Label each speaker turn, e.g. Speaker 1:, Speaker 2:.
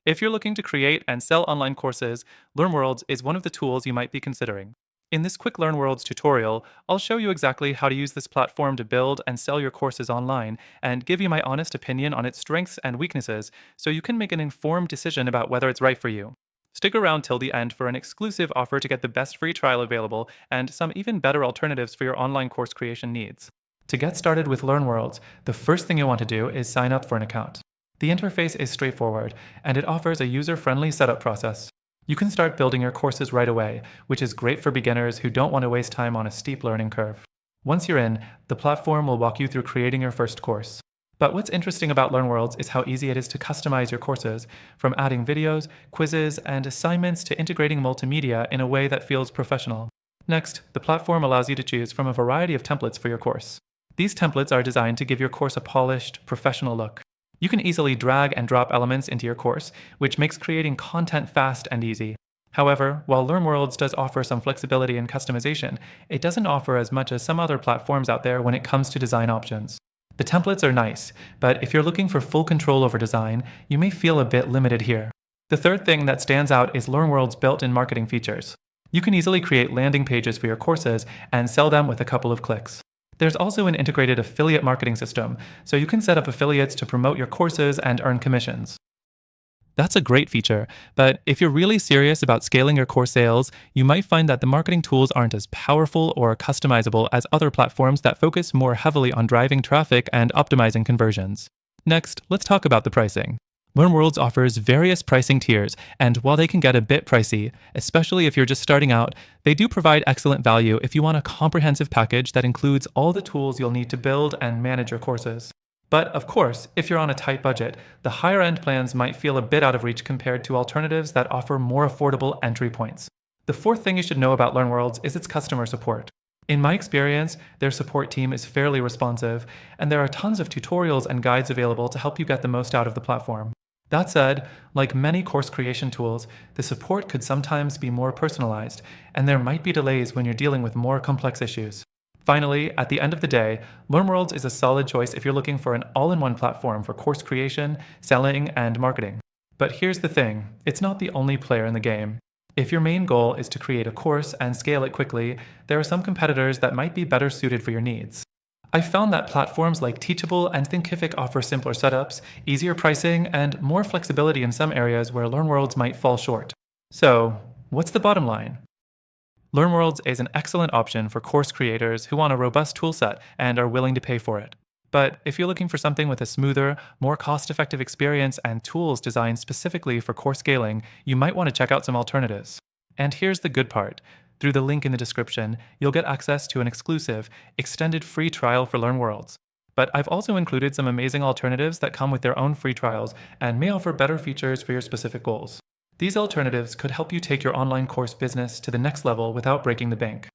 Speaker 1: If you're looking to create and sell online courses, LearnWorlds is one of the tools you might be considering. In this quick LearnWorlds tutorial, I'll show you exactly how to use this platform to build and sell your courses online and give you my honest opinion on its strengths and weaknesses so you can make an informed decision about whether it's right for you. Stick around till the end for an exclusive offer to get the best free trial available and some even better alternatives for your online course creation needs. To get started with LearnWorlds, the first thing you want to do is sign up for an account. The interface is straightforward, and it offers a user-friendly setup process. You can start building your courses right away, which is great for beginners who don't want to waste time on a steep learning curve. Once you're in, the platform will walk you through creating your first course. But what's interesting about LearnWorlds is how easy it is to customize your courses, from adding videos, quizzes, and assignments to integrating multimedia in a way that feels professional. Next, the platform allows you to choose from a variety of templates for your course. These templates are designed to give your course a polished, professional look. You can easily drag and drop elements into your course, which makes creating content fast and easy. However, while LearnWorlds does offer some flexibility and customization, it doesn't offer as much as some other platforms out there when it comes to design options. The templates are nice, but if you're looking for full control over design, you may feel a bit limited here. The third thing that stands out is LearnWorlds' built-in marketing features. You can easily create landing pages for your courses and sell them with a couple of clicks. There's also an integrated affiliate marketing system, so you can set up affiliates to promote your courses and earn commissions. That's a great feature, but if you're really serious about scaling your course sales, you might find that the marketing tools aren't as powerful or customizable as other platforms that focus more heavily on driving traffic and optimizing conversions. Next, let's talk about the pricing. LearnWorlds offers various pricing tiers, and while they can get a bit pricey, especially if you're just starting out, they do provide excellent value if you want a comprehensive package that includes all the tools you'll need to build and manage your courses. But of course, if you're on a tight budget, the higher-end plans might feel a bit out of reach compared to alternatives that offer more affordable entry points. The fourth thing you should know about LearnWorlds is its customer support. In my experience, their support team is fairly responsive, and there are tons of tutorials and guides available to help you get the most out of the platform. That said, like many course creation tools, the support could sometimes be more personalized, and there might be delays when you're dealing with more complex issues. Finally, at the end of the day, LearnWorlds is a solid choice if you're looking for an all-in-one platform for course creation, selling, and marketing. But here's the thing, it's not the only player in the game. If your main goal is to create a course and scale it quickly, there are some competitors that might be better suited for your needs. I've found that platforms like Teachable and Thinkific offer simpler setups, easier pricing, and more flexibility in some areas where LearnWorlds might fall short. So, what's the bottom line? LearnWorlds is an excellent option for course creators who want a robust toolset and are willing to pay for it. But if you're looking for something with a smoother, more cost-effective experience and tools designed specifically for course scaling, you might want to check out some alternatives. And here's the good part. Through the link in the description, you'll get access to an exclusive, extended free trial for LearnWorlds. But I've also included some amazing alternatives that come with their own free trials and may offer better features for your specific goals. These alternatives could help you take your online course business to the next level without breaking the bank.